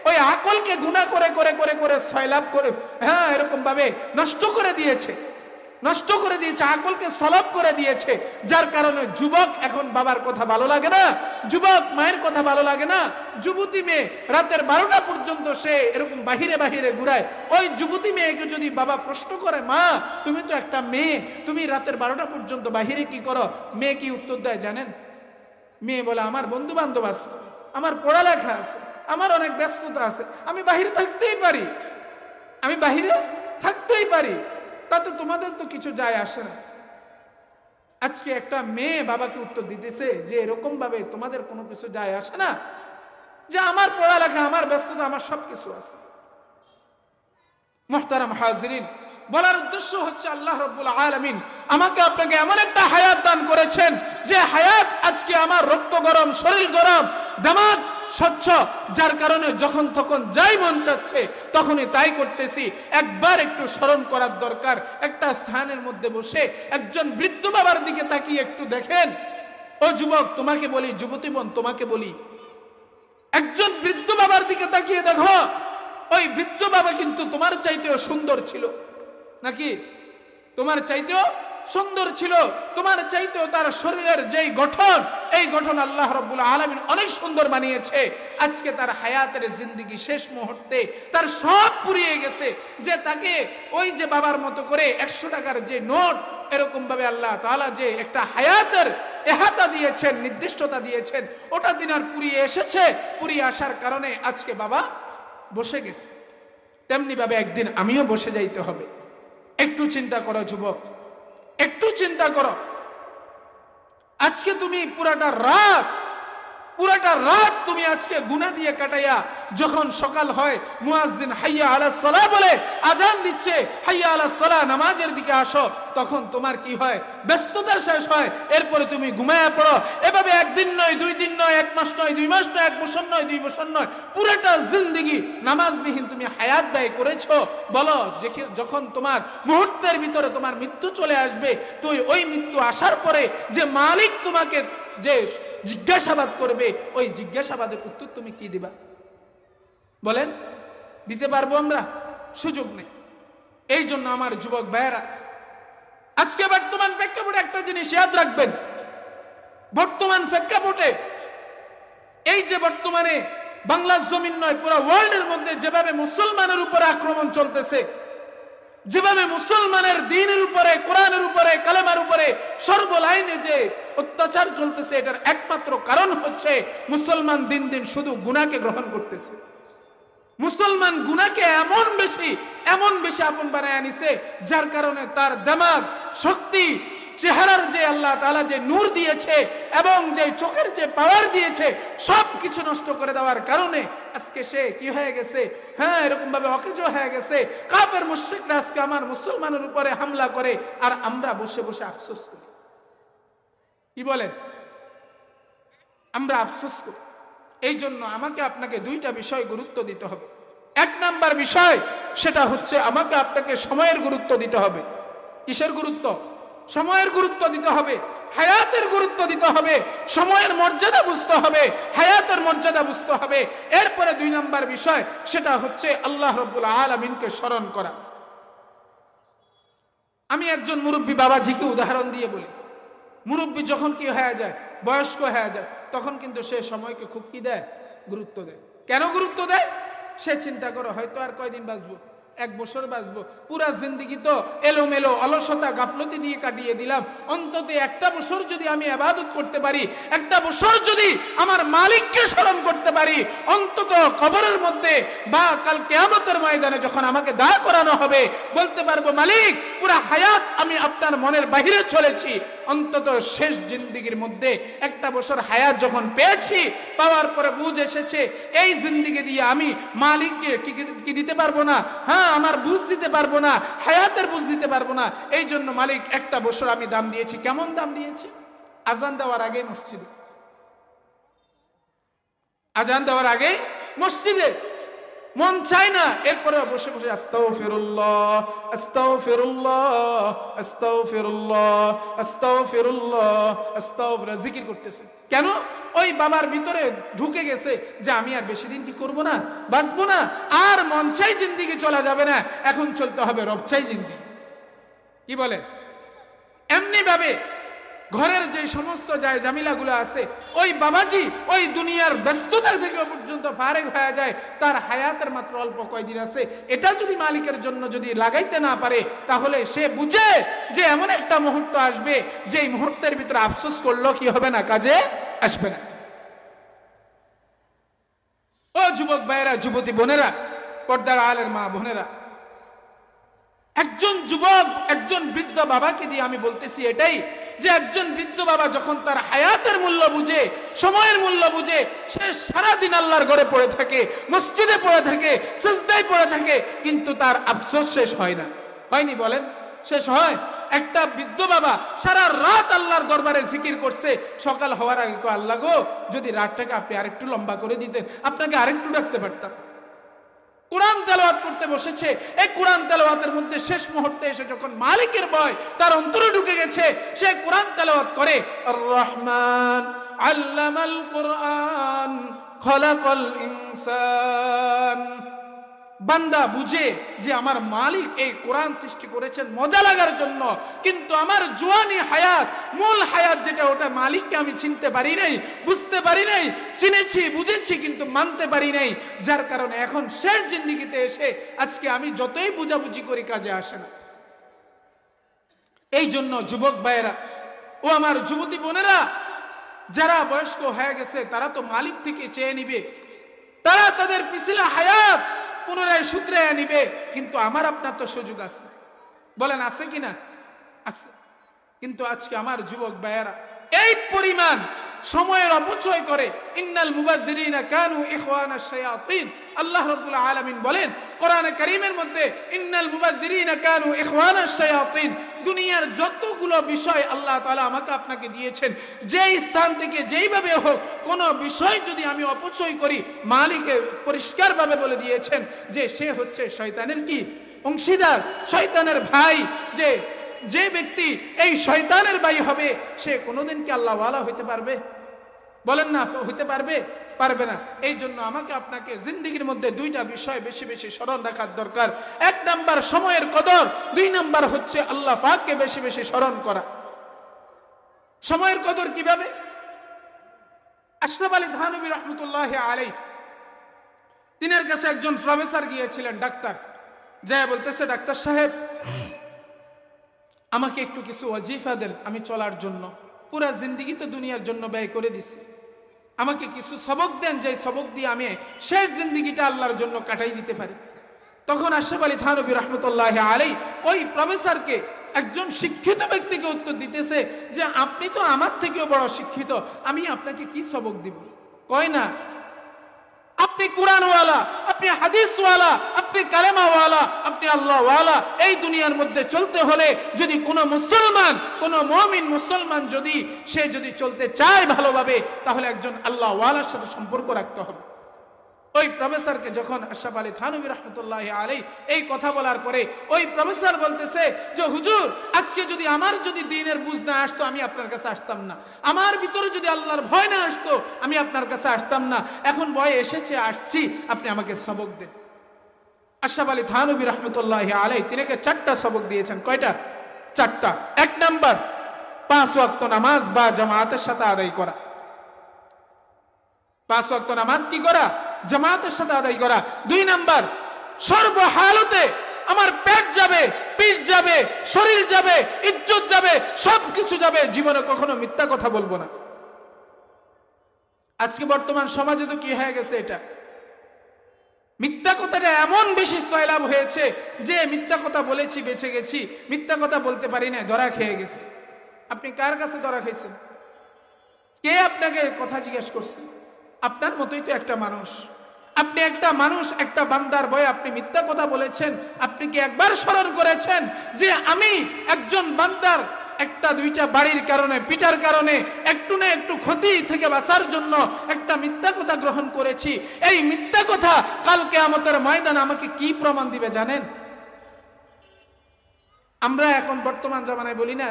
ওই আকলকে গুনাহ করে করে করে করে সয়লাভ করে, হ্যাঁ, এরকম ভাবে নষ্ট করে দিয়েছে, আকলকে সলব করে দিয়েছে। যার কারণে যুবক এখন বাবার কথা ভালো লাগে না, যুবক মায়ের কথা ভালো লাগে না। যুবতী মেয়ে রাতের 12টা পর্যন্ত সে এরকম বাহিরে বাহিরে ঘুরায়। ওই যুবতী মেয়েকে যদি বাবা প্রশ্ন করে, মা তুমি তো একটা মেয়ে, তুমি রাতের 12টা পর্যন্ত বাহিরে কি করো? মেয়ে কি উত্তর দেয় জানেন? মেয়ে বলে, আমার বন্ধু বান্ধব আছে, আমার পড়ালেখা আছে, আমার অনেক ব্যস্ততা আছে, আমি বাহিরে থাকতেই পারি, তাতে তোমাদের তো কিছু যায় আসে না। আজকে একটা মেয়ে বাবাকে উত্তর দিতেছে যে এরকম ভাবে তোমাদের কোনো কিছু যায় আসে না, যে আমার পড়ালেখা, আমার ব্যস্ততা, আমার সবকিছু আছে। মুহতারাম হাজিরিন, বলার উদ্দেশ্য হচ্ছে আল্লাহ রাব্বুল আলামিন আমাকে আপনাকে এমন একটা হায়াত দান করেছেন, যে হায়াত আজকে আমার রক্ত গরম, শরীর গরম, দিমাগ স্বচ্ছ, যার কারণে যখন তখন যাই মন চাচ্ছে তখনই তাই করতেছি। একবার একটু স্মরণ করার দরকার, একটা স্থানের মধ্যে বসে একজন বৃদ্ধ বাবার দিকে তাকিয়ে একটু দেখেন। ও যুবক তোমাকে বলি, যুবতী বোন তোমাকে বলি, একজন বৃদ্ধ বাবার দিকে তাকিয়ে দেখো, ওই বৃদ্ধ বাবা কিন্তু তোমার চাইতেও সুন্দর ছিল নাকি? তোমার চাইতেও সুন্দর ছিল, তোমার চাইতেও তার শরীরের যেই গঠন, এই গঠন আল্লাহ রাব্বুল আলামিন অনেক সুন্দর বানিয়েছে। আজকে তার হায়াতের জিন্দেগি শেষ মুহূর্তে তার সব পুড়িয়ে গেছে, যে তাকে ওই যে বাবার মতো করে 100 টাকার যে নোট, এরকম ভাবে আল্লাহ তাআলা যে একটা হায়াতের এহাতা দিয়েছেন, নির্দিষ্টতা দিয়েছেন, ওটা দিনার পুড়িয়ে এসেছে। পুড়িয়ে আসার কারণে আজকে বাবা বসে গেছে। তেমনি ভাবে একদিন আমিও বসে যাইতে হবে। একটু চিন্তা করো যুবক, একটু চিন্তা করো। আজকে তুমি পুরাটা রাত তুমি আজকে গুনাহ দিয়ে কাটাইয়া, যখন সকাল হয় মুয়াজ্জিন হাইয়া আলাস সালাহ বলে আজান দিচ্ছে, হাইয়া আলাস সালাহ, নামাজের দিকে আসো, তখন তোমার কি হয়? ব্যস্ততা শেষ হয়, এরপরে তুমি ঘুমায়া পড়ো। এভাবে একদিন নয়, 2 দিন নয়, 1 মাস নয়, 2 মাস নয়, 1 বছর নয়, 2 বছর নয়, পুরোটা জিন্দেগি নামাজবিহীন তুমি হায়াত ব্যয় করেছো। বলো, যখন তোমার মুহূর্তের ভিতরে তোমার মৃত্যু চলে আসবে, তো ওই মৃত্যু আসার পরে যে মালিক তোমাকে যে জিজ্ঞাসাবাদ করবে, ওই জিজ্ঞাসাবাদের উত্তর তুমি কি দিবা? বলেন, দিতে পারবো আমরা? সুযোগ নেই। এই জন্য আমার যুবক ভাইয়েরা, আজকে বর্তমান প্রেক্ষাপটে একটা জিনিস ইয়াদ রাখবেন। বর্তমান প্রেক্ষাপটে এই যে বর্তমানে বাংলার জমিন নয়, পুরো ওয়ার্ল্ডের মধ্যে যেভাবে মুসলমানের উপরে আক্রমণ চলতেছে, যেভাবে মুসলমানের দ্বীনের উপরে, কোরআনের উপরে, কালেমার উপরে সর্বলাইনে যে অত্যাচার চলতেছে, এটার একমাত্র কারণ হচ্ছে মুসলমান দিন দিন শুধু গুনাহকে গ্রহণ করতেছে। মুসলমান গুনাহকে এমন বেশি আপন বানায় আনিছে, যার কারণে তার দিমাগ, শক্তি, চেহারার যে আল্লাহ তাআলা যে নূর দিয়েছে এবং যে চোখের যে পাওয়ার দিয়েছে, সব কিছু নষ্ট করে দেওয়ার কারণে আজকে সে কি হয়ে গেছে? হ্যাঁ, এরকম ভাবে অকেজো হয়ে গেছে। কাফের মুশরিকরা আজকে আমার মুসলমানের উপরে হামলা করে, আর আমরা বসে বসে আফসোস করি। কি বলেন? আমরা আফসোস করি। এই জন্য আমাকে আপনাকে 2টা বিষয় গুরুত্ব দিতে হবে। 1 নাম্বার বিষয়, সেটা হচ্ছে আমাকে আপনাকে সময়ের গুরুত্ব দিতে হবে। কিসের গুরুত্ব? সময়ের গুরুত্ব দিতে হবে, হায়াতের গুরুত্ব দিতে হবে, সময়ের মর্যাদা বুঝতে হবে, হায়াতের মর্যাদা বুঝতে হবে। এরপরে 2 নাম্বার বিষয়, সেটা হচ্ছে আল্লাহ রাব্বুল আলামিনকে স্মরণ করা। আমি একজন মুরব্বী বাবাজিকে উদাহরণ দিয়ে বলি। মুরব্বী যখন কি হয়ে যায়, বয়স্ক হয়ে যায়, তখন কিন্তু সে সময়কে খুব কি দেয়? গুরুত্ব দেয়। কেন গুরুত্ব দেয়? সে চিন্তা করো, হয়তো আর কয়দিন বাঁচবো, 1 বছর বাঁচবো, পুরা জিন্দেগি তো এলোমেলো অলসতা গাফলতি দিয়ে কাটিয়ে দিলাম। অন্তত 1টা বছর যদি আমি ইবাদত করতে পারি, 1টা বছর যদি আমার মালিককে স্মরণ করতে পারি, অন্তত কবরের মধ্যে বা কাল কিয়ামতের ময়দানে যখন আমাকে দাঁড় করানো হবে বলতে পারবো, মালিক পুরা হায়াত আমি আপনার মনের বাহিরে চলেছি, অন্তত শেষ জিন্দেগির মধ্যে 1টা বছর হায়াত যখন পেয়েছি, পাওয়ার পরে বুঝ এসেছে এই জিন্দেগি দিয়ে আমি মালিককে কি দিতে পারবো না, হ্যাঁ আমার বুঝ দিতে পারবো না, হায়াতের বুঝ দিতে পারবো না। এই জন্য মালিক 1টা বছর আমি দাম দিয়েছি। কেমন দাম দিয়েছি? আজান দেওয়ার আগে মসজিদে, আজান দেওয়ার আগে মসজিদে, মন চায় না, এরপরে বসে বসে আস্তাগফিরুল্লাহ আস্তাগফিরুল্লাহ আস্তাগফিরুল্লাহ আস্তাগফিরুল্লাহ আস্তাগফিরুল্লাহ জিকির করতেছে। কেন? ওই বাবার ভিতরে ঢুকে গেছে যে আমি আর বেশি দিন কি করব না, বাঁচবো না, আর মন চাই জিন্দেগি চলা যাবে না, এখন চলতে হবে রব চাই জিন্দেগি। কি বলেন? এমনি ভাবে ঘরের যে সমস্ত জামিলাগুলো আছে, ওই বাবাজি ওই দুনিয়ার ব্যস্ততার থেকে পর্যন্ত ফারেক হয়ে যায়, তার হায়াতের মাত্র অল্প কয়দিন আছে, এটা যদি মালিকের জন্য যদি লাগাইতে না পারে, তাহলে সে বুঝে যে এমন একটা মুহূর্ত আসবে যে মুহূর্তের ভিতরে আফসোস করলো কি হবে না, কাজে আসবে না। ও যুবক ভাইয়েরা, যুবতী বোনেরা, পর্দার আলের মা বোনেরা, একজন যুবক একজন বৃদ্ধ বাবাকে দিয়ে আমি বলতেছি এটাই, যে একজন বৃদ্ধ বাবা যখন তার হায়াতের মূল্য বুঝে, সময়ের মূল্য বুঝে, সে সারাদিন আল্লাহর ঘরে পড়ে থাকে, মসজিদে পড়ে থাকে, সিজদায় পড়ে থাকে, কিন্তু তার আফসোস শেষ হয় না। হয়নি বলেন? শেষ হয়? একটা বৃদ্ধ বাবা সারা রাত আল্লাহর দরবারে জিকির করছে, সকাল হওয়ার আগে আল্লাহ গো যদি রাতটাকে আপনি আরেকটু লম্বা করে দিতেন, আপনাকে আরেকটু ডাকতে পারতাম। কোরআন তেলাওয়াত করতে বসেছে, এই কোরআন তেলাওয়াতের মধ্যে শেষ মুহূর্তে এসে যখন মালিকের ভয় তার অন্তরে ঢুকে গেছে, সে কোরআন তেলাওয়াত করে, আর রহমান আল্লামাল কোরআন খলাকাল ইনসান। বান্দা বুঝে যে আমার মালিক এই কোরআন সৃষ্টি করেছেন মজা লাগার জন্য, কিন্তু আমার জোয়ানি হায়াত, মূল হায়াত যেটা, ওটা মালিককে আমি চিনতে পারি নাই, বুঝতে পারি নাই। চিনেছি, বুঝেছি, কিন্তু মানতে পারি নাই, যার কারণে এখন শেষ জিন্দেগিতে এসে আজকে আমি যতই বুঝাবুঝি করি কাজে আসে না। এই জন্য যুবক ভাইয়েরা ও আমার যুবতী বোনেরা, যারা বয়স্ক হয়ে গেছে তারা তো মালিক থেকে চেয়ে নিবে, তারা তাদের পিছলা হায়াত পুনরায় সূত্রে নিবে, কিন্তু আমার আপনার তো সুযোগ আছে। বলেন আছে কিনা? আছে। কিন্তু আজকে আমার যুবক ভাইয়েরা এই পরিমাণ সময়ের অপচয় করে। ইন্নাল মুবাযযিরিনা কানু ইখওয়ানাশ শায়াতিন, আল্লাহ রাব্বুল আলামিন বলেন কোরআনে কারীমের মধ্যে, ইন্নাল মুবাযযিরিনা কানু ইখওয়ানাশ শায়াতিন। দুনিয়ার যতগুলো বিষয় আল্লাহ তাআলা আমাকে আপনাকে দিয়েছেন, যেই স্থান থেকে যেইভাবে হোক কোনো বিষয় যদি আমি অপচয় করি, মালিকে পরিষ্কারভাবে বলে দিয়েছেন যে সে হচ্ছে শয়তানের কি অংশীদার, শয়তানের ভাই। যে ব্যক্তি এই শয়তানের ভাই হবে, সে কোনোদিন কি আল্লাহ ওয়ালা হইতে পারবে? বলেন না, হইতে পারবে? পারবে না। এই জন্য আমাকে আপনাকে জিন্দেগির মধ্যে 2টা বিষয় বেশি বেশি স্মরণ রাখার দরকার। 1 নাম্বার সময়ের কদর, 2 নাম্বার হচ্ছে আল্লাহ পাককে বেশি বেশি স্মরণ করা। সময়ের কদর কিভাবে? আশরাফ আলী থানভী রহমতুল্লাহি আলাইহি, তিনের কাছে একজন প্রফেসর গিয়েছিলেন, ডাক্তার, যায় বলতেছে, ডাক্তার সাহেব আমাকে একটু কিছু ওয়াজিফা দেন আমি চলার জন্য, পুরা জিন্দেগি তো দুনিয়ার জন্য ব্যয় করে দিছি, আমাকে কিছু সবক দেন যে সবক দিয়ে আমি শেষ জিন্দেগিটা আল্লাহর জন্য কাটাই দিতে পারি। তখন আশরাফ আলী থানভী রহমতুল্লাহি আলাইহি ওই প্রফেসরকে, একজন শিক্ষিত ব্যক্তিকে উত্তর দিতেছে যে আপনি তো আমার থেকেও বড় শিক্ষিত, আমি আপনাকে কি সবক দিব? কয় না, আপনি কোরআনওয়ালা, আপনি হাদিসওয়ালা, আপনি কালেমাওয়ালা, আপনি আল্লাহওয়ালা। এই দুনিয়ার মধ্যে চলতে হলে যদি কোনো মুসলমান, কোনো মুমিন মুসলমান যদি চলতে চায় ভালোভাবে, তাহলে একজন আল্লাহওয়ালার সাথে সম্পর্ক রাখতে হবে। ওই প্রফেসরকে যখন আশরাফ আলী থানভী রাহমাতুল্লাহি আলাইহি এই কথা বলার পরে ওই প্রফেসর বলতেছে যে হুজুর, আজকে যদি আমার দ্বীনের বুঝ না আসতো আমি আপনার কাছে আসতাম না, আমার ভিতরে যদি আল্লাহর ভয় না আসতো আমি আপনার কাছে আসতাম না, এখন ভয় এসেছে, আসছি, আপনি আমাকে সবক দেন। আশরাফ আলী থানভী রাহমাতুল্লাহি আলাইহি তিনাকে 4টা সবক দিয়েছেন। কয়টা? 4টা। 1 নাম্বার 5 ওয়াক্ত নামাজ বা জামাতের সাথে আদায় করা। 5 ওয়াক্ত নামাজ কি করা? জামাতের সাথে আদায় করা। 2 নাম্বার সর্বহালতে আমার পেট যাবে, পিঠ যাবে, শরীর যাবে, ইজ্জত যাবে, সবকিছু যাবে, জীবনে কখনো মিথ্যা কথা বলবো না। আজকে বর্তমান সমাজে তো কি হয়ে গেছে, এটা মিথ্যা কথাটা এমন বেশি সয়লাভ হয়েছে যে মিথ্যা কথা বলেছি বেঁচে গেছি, মিথ্যা কথা বলতে পারি না, ধরা খেয়ে গেছে। আপনি কার কাছে ধরা খেয়েছেন? কে আপনাকে কথা জিজ্ঞেস করছে? আপনার মতোই তো একটা মানুষ। আপনি একটা মানুষ, একটা বান্দার ভয়ে আপনি মিথ্যা কথা বলেছেন। আপনি কি একবার স্মরণ করেছেন যে আমি একজন বান্দার একটা দুইটা বাড়ির কারণে, পিটার কারণে, একটু না একটু ক্ষতি থেকে বাঁচার জন্য একটা মিথ্যা কথা গ্রহণ করেছি? এই মিথ্যা কথা কাল কিয়ামতের ময়দানে আমাকে কি প্রমাণ দিবে জানেন? আমরা এখন বর্তমান জামানায় বলি না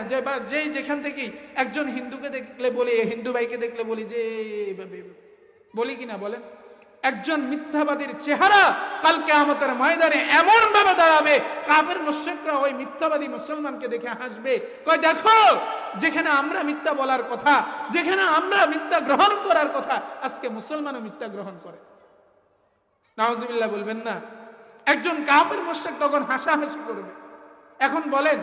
যে যেখান থেকেই একজন হিন্দুকে দেখলে বলি, হিন্দু ভাইকে দেখলে বলি যে বলি কিনা বলেন? একজন মিথ্যাবাদীর চেহারা কাল কিয়ামতের ময়দানে এমন ভাবে দাঁড়াবে, কাফের মুশরিকরা ওই মিথ্যাবাদী মুসলমানকে দেখে হাসবে, কয় দেখো যেখানে আমরা মিথ্যা বলার কথা, যেখানে আমরা মিথ্যা গ্রহণ করার কথা, আজকে মুসলমানও মিথ্যা গ্রহণ করে। নাউজুবিল্লাহ বলবেন না? একজন কাফের মুশরিক তখন হাসাহাসি করবে। এখন বলেন,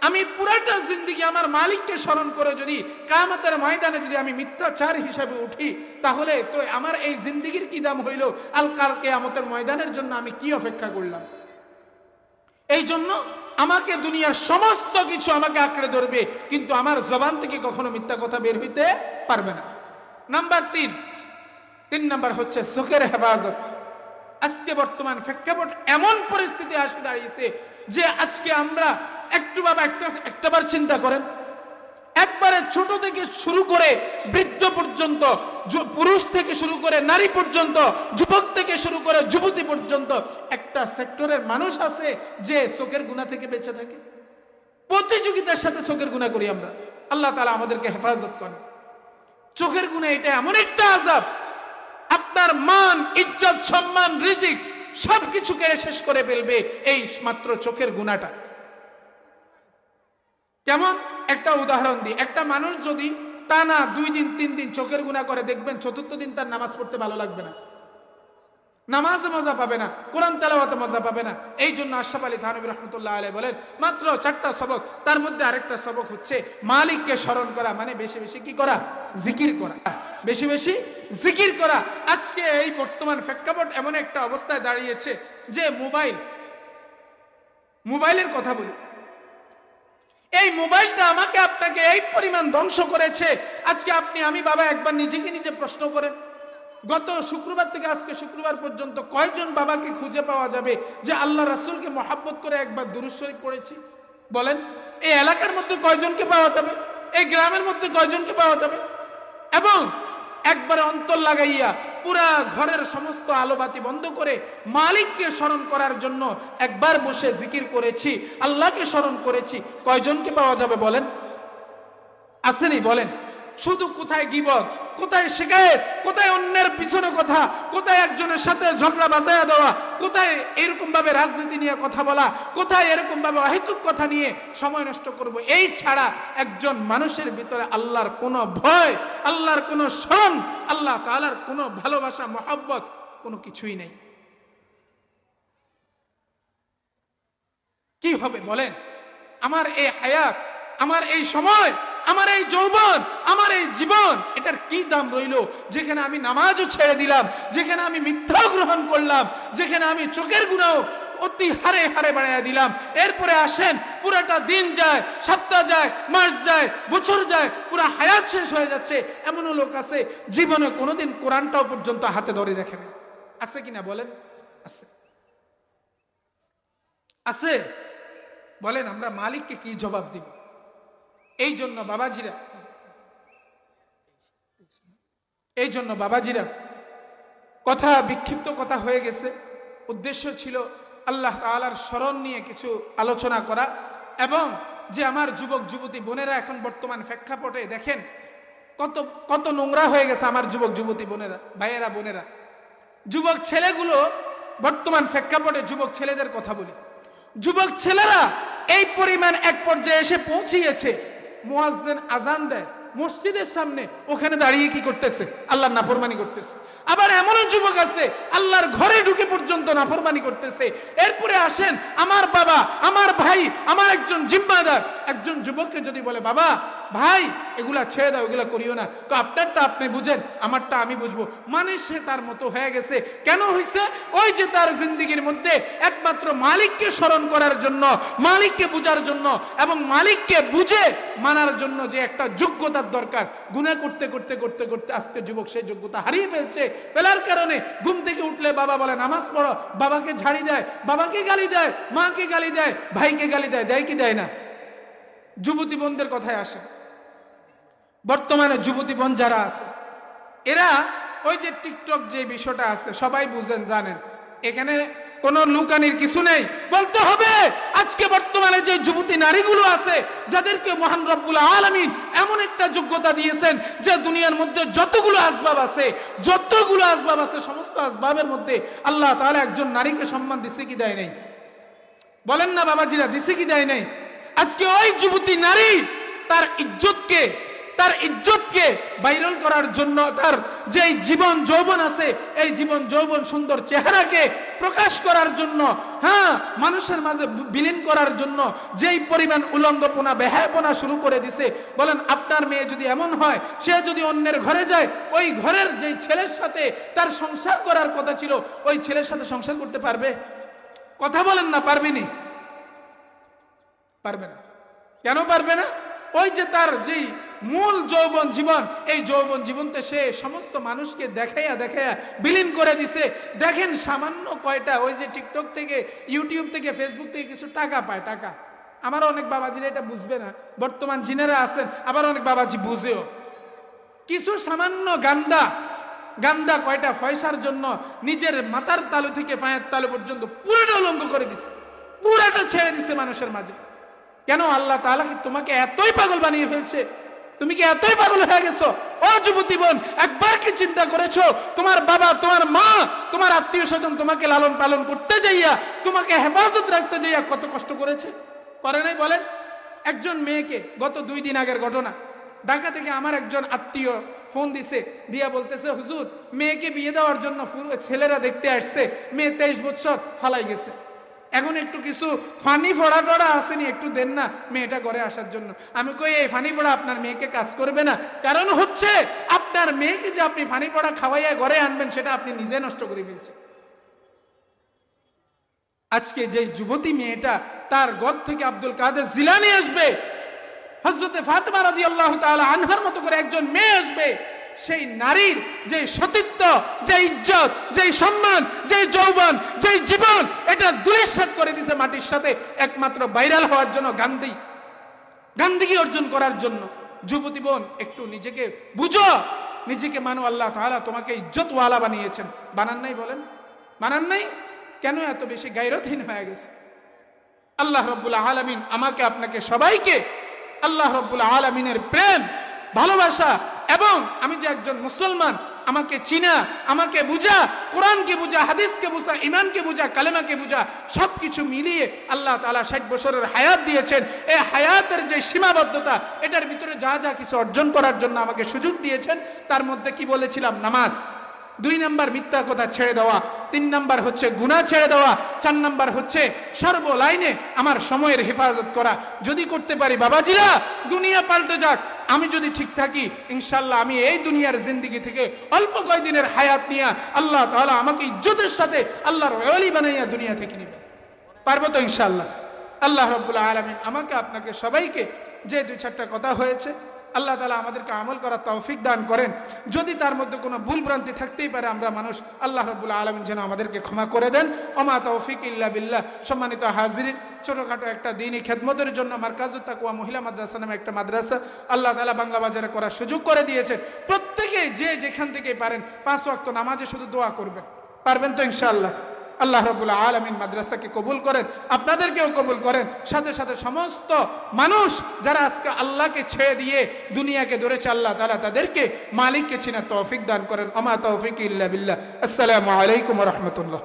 আমি পুরাটা জিন্দেগি আমার মালিককে স্মরণ করে যদি কিয়ামতের ময়দানে যদি আমি মিথ্যাচার হিসাবে উঠি, তাহলে তো আমার এই জিন্দেগির কি দাম হইল? কাল কিয়ামতের ময়দানের জন্য আমি কি অপেক্ষা করলাম? এই জন্য আমাকে দুনিয়ার সমস্ত কিছু আমাকে আঁকড়ে ধরবে, কিন্তু আমার জবান থেকে কখনো মিথ্যা কথা বের হইতে পারবে না। নাম্বার 3 নাম্বার হচ্ছে চোখের হেফাজত। আজকে বর্তমান প্রেক্ষাপট এমন পরিস্থিতি আসে দাঁড়িয়েছে যে আজকে আমরা একটাবার চিন্তা করেন, একবারে ছোট থেকে শুরু করে বৃদ্ধ পর্যন্ত, পুরুষ থেকে শুরু করে নারী পর্যন্ত, যুবক থেকে শুরু করে যুবতী পর্যন্ত একটা সেক্টরের মানুষ আছে যে চোখের গুনাহ থেকে বেঁচে থাকে। প্রতিযোগিতার সাথে চোখের গুনাহ করি আমরা। আল্লাহ তাআলা আমাদেরকে হেফাজত করেন। চোখের গুনাহ এটা এমন একটা আযাব, আপনার মান, ইজ্জত, সম্মান, রিজিক সবকিছু কেড়ে শেষ করে ফেলবে এই মাত্র চোখের গুনাহটা। কেমন? একটা উদাহরণ দিই। একটা মানুষ যদি টানা 2 দিন 3 দিন চোখের গুনাহ করে, দেখবেন চতুর্থ দিন তার নামাজ পড়তে ভালো লাগবে না, নামাজে মজা পাবে না, কোরআন তেলাওয়াতে মজা পাবে না। এই জন্য আশরাফ আলী থানভী রাহমাতুল্লাহ আলাইহি বলেন মাত্র 4টা সবক, তার মধ্যে আরেকটা সবক হচ্ছে মালিককে স্মরণ করা, মানে বেশি বেশি কি করা? জিকির করা, বেশি বেশি জিকির করা। আজকে এই বর্তমান প্রেক্ষাপট এমন একটা অবস্থায় দাঁড়িয়েছে যে মোবাইলের কথা বলি, এই মোবাইলটা আমাকে আপনাকে এই পরিমাণ ধ্বংস করেছে। আজকে আমি বাবা একবার নিজেকে নিজে প্রশ্ন করেন, গত শুক্রবার থেকে আজকে শুক্রবার পর্যন্ত কয়জন বাবাকে খুঁজে পাওয়া যাবে যে আল্লাহ রাসূলকে মহব্বত করে একবার দুরূদ শরীফ পড়েছি? বলেন, এই এলাকার মধ্যে কয়জনকে পাওয়া যাবে? এই গ্রামের মধ্যে কয়জনকে পাওয়া যাবে? এবং একবারে অন্তর লাগাইয়া পুরা ঘরের সমস্ত আলোবাতি বন্ধ করে মালিককে স্মরণ করার জন্য একবার বসে জিকির করেছি, আল্লাহকে স্মরণ করেছি, কয়জনকে পাওয়া যাবে বলেন? আসেনি? বলেন। শুধু কোথায় গীবত, কোথায় শিকায়েত, কোথায় অন্যের পিছনে কথা, কোথায় একজনের সাথে ঝগড়া বাজায়া দেওয়া, কোথায় এরকম ভাবে রাজনীতি নিয়ে কথা বলা, কোথায় এরকম ভাবে অহেতুক কথা নিয়ে সময় নষ্ট করব। এই ছাড়া একজন মানুষের ভিতরে আল্লাহর কোনো ভয়, আল্লাহর কোনো স্মরণ, আল্লাহ তাআলার কোনো ভালোবাসা, মহব্বত কোনো কিছুই নেই। কি হবে বলেন? আমার এই হায়াত, আমার এই সময়, আমার এই যৌবন, আমার এই জীবন, এটার কি দাম রইল যেখানে আমি নামাজও ছেড়ে দিলাম, যেখানে আমি মিথ্যা গ্রহণ করলাম, যেখানে আমি চোখের গুনাহ অতি হারে হারে বাড়াইয়া দিলাম। এরপরে আসেন, পুরাটা দিন যায়, সপ্তাহ যায়, মাস যায়, বছর যায়, পুরা হায়াত শেষ হয়ে যাচ্ছে। এমনও লোক আছে জীবনে কোনোদিন কোরআনটাও পর্যন্ত হাতে ধরে দেখেন। আছে কিনা বলেন? আছে, আছে। বলেন আমরা মালিককে কি জবাব দিব? এই জন্য বাবাজিরা কথা বিক্ষিপ্ত কথা হয়ে গেছে। উদ্দেশ্য ছিল আল্লাহ তাআলার স্মরণ নিয়ে কিছু আলোচনা করা, এবং যে আমার যুবক যুবতী বোনেরা এখন বর্তমান প্রেক্ষাপটে দেখেন কত নোংরা হয়ে গেছে আমার যুবক যুবতী বোনেরা, ভাইয়েরা, বোনেরা। যুবক ছেলেগুলো বর্তমান প্রেক্ষাপটে, যুবক ছেলেদের কথা বলি, যুবক ছেলেরা এই পরিমাণ এক পর্যায়ে এসে পৌঁছিয়েছে, মুয়াজ্জিন আজান দেয়, মসজিদের সামনে ওখানে দাঁড়িয়ে কি করতেছে? আল্লাহর নাফরমানি করতেছে। আবার এমনও যুবক আছে আল্লাহর ঘরে ঢুকে পর্যন্ত নাফরমানি করতেছে। এরপরে আসেন আমার বাবা, আমার ভাই, আমার একজন জিম্মাদার একজন যুবককে যদি বলে বাবা ভাই এগুলা ছেড়ে দাও, এগুলা করিও না, তো আপনারটা আপনি বুঝেন, আমারটা আমি বুঝবো, মানে সে তার মতো হয়ে গেছে। কেন হয়েছে? ওই যে তার জিন্দেগির মধ্যে একমাত্র মালিককে স্মরণ করার জন্য, মালিককে বুঝার জন্য এবং মালিককে বুঝে মানার জন্য যে একটা যোগ্যতার দরকার, গুনাহ করতে করতে করতে করতে আজকে যুবক সেই যোগ্যতা হারিয়ে ফেলছে। ফেলার কারণে ঘুম থেকে উঠলে বাবা বলে নামাজ পড়ো, বাবাকে ঝাড়ি দেয়, বাবাকে গালি দেয়, মাকে গালি দেয়, ভাইকে গালি দেয়, দেয় কি দেয় না? যুবতী বোনদের কথায় আসে, বর্তমানে যুবতী বোন যারা আছে এরা ওই যে টিকটক যে বিষয়টা আছে সবাই বুঝেন জানেন, এখানে কোনো লুকানির কিছু নেই, বলতে হবে আজকে বর্তমানে যে যুবতী নারীগুলো আছে যাদেরকে মহান রব্বুল আলামিন এমন একটা যোগ্যতা দিয়েছেন যে দুনিয়ার মধ্যে যতগুলো আসবাব আছে সমস্ত আসবাবের মধ্যে আল্লাহ তাআলা একজন নারীকে সম্মান দিছে কি দেয় নাই? বলেন না বাবাজিরা, দিছে কি দেয় নাই? আজকে ওই যুবতী নারী তার ইজ্জতকে ভাইরাল করার জন্য, তার যেই জীবন যৌবন আছে এই জীবন যৌবন সুন্দর চেহারাকে প্রকাশ করার জন্য, হ্যাঁ মানুষের মাঝে বিলীন করার জন্য যেই পরিমাণ উলঙ্গপনা বেহায়াপনা শুরু করে দিছে, বলেন আপনার মেয়ে যদি এমন হয়, সে যদি অন্যের ঘরে যায়, ওই ঘরের যেই ছেলের সাথে তার সংসার করার কথা ছিল ওই ছেলের সাথে সংসার করতে পারবে? কথা বলেন না, পারবেনি? পারবে না। কেন পারবে না? ওই যে তার যেই মূল যৌবন জীবন, এই যৌবন জীবনতে সে সমস্ত মানুষকে দেখাইয়া বিলীন করে দিছে। দেখেন সামান্য কয়টা ওই যে টিকটক থেকে, ইউটিউব থেকে, ফেসবুক থেকে কিছু টাকা পায়, টাকা। আমার অনেক বাবাজিরা এটা বুঝবে না, বর্তমান জিনেরা আছেন, আবার অনেক বাবাজি বুঝেও। কিছু সামান্য গান্দা কয়টা পয়সার জন্য নিজের মাথার তালু থেকে পায়ের তালু পর্যন্ত পুরোটা উলঙ্গ করে দিছে, পুরোটা ছেড়ে দিছে মানুষের মাঝে। কেন? আল্লাহ তাআলা কি তোমাকে এতই পাগল বানিয়ে ফেলছে? তুমি কি এতই পাগল হয়ে গেছো? ও যুবতী বোন, একবার কি চিন্তা করেছো তোমার বাবা, তোমার মা, তোমার আত্মীয় স্বজন তোমাকে লালন পালন করতে যাইয়া, তোমাকে হেফাজত রাখতে যাইয়া কত কষ্ট করেছে? করে নাই? বলেন। একজন মেয়েকে, গত 2 দিন আগের ঘটনা, ঢাকা থেকে আমার একজন আত্মীয় ফোন দিছে, দিয়া বলতেছে হুজুর মেয়েকে বিয়ে দেওয়ার জন্য ছেলেরা দেখতে আসছে, মেয়ে 23 বছর ফালাই গেছে, এখন একটু কিছু ফানি ফোড়া টোড়া আসেনি, একটু দেন না মেয়েটা ঘরে আসার জন্য। আমি কই এই ফানি ফোড়া আপনার মেয়েকে কাজ করবে না, কারণ হচ্ছে আপনার মেয়েকে যে আপনি ফানি ফোড়া খাওয়াইয়া ঘরে আনবেন সেটা আপনি নিজে নষ্ট করে ফেলছেন। আজকে যে যুবতী মেয়েটা তার ঘর থেকে আব্দুল কাদের জিলানী আসবে, হযরতে ফাতেমা রাদিয়াল্লাহু তাআলা আনহার মতো করে একজন মেয়ে আসবে, সেই নারীর যে সতীত্ব, যে ইজ্জত, যে সম্মান, যে যৌবন, যে জীবন, এটা দুলিশাত করে দিছে মাটির সাথে, একমাত্র ভাইরাল হওয়ার জন্য, গান্দিগি অর্জন করার জন্য। যুবতী বোন একটু নিজেকে বুঝো, নিজেকে মানো। আল্লাহ তাআলা তোমাকে ইজ্জতওয়ালা বানিয়েছেন, বানান নাই? বলেন বানান নাই? কেন এত বেশি গায়রতহীন হয়ে গেছে? আল্লাহ রাব্বুল আলামিন আমাকে আপনাকে সবাইকে আল্লাহ রাব্বুল আলামিনের প্রেম, ভালোবাসা এবং আমি যে একজন মুসলমান, আমাকে চিনা, আমাকে বুঝা, কোরআনকে বুঝা, হাদিসকে বুঝা, ইমানকে বুঝা, কালেমাকে বুঝা, সবকিছু মিলিয়ে আল্লাহ তাআলা 60 বছরের হায়াত দিয়েছেন। এই হায়াতের যে সীমাবদ্ধতা, এটার ভিতরে যা যা কিছু অর্জন করার জন্য আমাকে সুযোগ দিয়েছেন, তার মধ্যে কি বলেছিলাম? নামাজ। 2 নাম্বার মিথ্যা কথা ছেড়ে দেওয়া, 3 নাম্বার হচ্ছে গুনাহ ছেড়ে দেওয়া, 4 নাম্বার হচ্ছে সর্বলাইনে আমার সময়ের হেফাজত করা। যদি করতে পারি বাবাজিরা, দুনিয়া পাল্টে যাক। আমি যদি ঠিক থাকি ইনশাআল্লাহ আমি এই দুনিয়ার জিন্দেগি থেকে অল্প কয়েকদিনের হায়াত নিয়ে আল্লাহ তাআলা আমাকে ইজ্জতের সাথে আল্লাহর ওলি বানাইয়া দুনিয়া থেকে নেবেন। পারবো তো ইনশাআল্লাহ? আল্লাহ রাব্বুল আলামিন আমাকে আপনাকে সবাইকে যে 2-4টা কথা হয়েছে আল্লাহ তাআলা আমাদেরকে আমল করার তৌফিক দান করেন। যদি তার মধ্যে কোনো ভুল ভ্রান্তি থাকতেই পারে, আমরা মানুষ, আল্লাহ রাব্বুল আলামিন যেন আমাদেরকে ক্ষমা করে দেন। ওমা তৌফিক ইল্লা বিল্লাহ। সম্মানিত হাজিরিন, ছোটখাটো একটা দ্বীনি খেদমতের জন্য মারকাজুত তাকওয়া মহিলা মাদ্রাসা নামে একটা মাদ্রাসা আল্লাহ তাআলা বাংলা বাজারে করার সুযোগ করে দিয়েছে। প্রত্যেকে যে যেখান থেকে পারেন 5 ওয়াক্ত নামাজে শুধু দোয়া করবেন। পারবেন তো ইনশাআল্লাহ? আল্লাহ রাব্বুল আলামিন মাদ্রাসাকে কবুল করেন, আপনাদেরকেও কবুল করেন। সাথে সাথে সমস্ত মানুষ যারা আজকে আল্লাহকে ছেড়ে দিয়ে দুনিয়াকে ধরেছে, আল্লাহ তাআলা তাদেরকে মালিককে চিনার তৌফিক দান করেন। ওমা তৌফিক ইল্লা বিল্লাহ। আসসালামু আলাইকুম ওয়া রাহমাতুল্লাহ।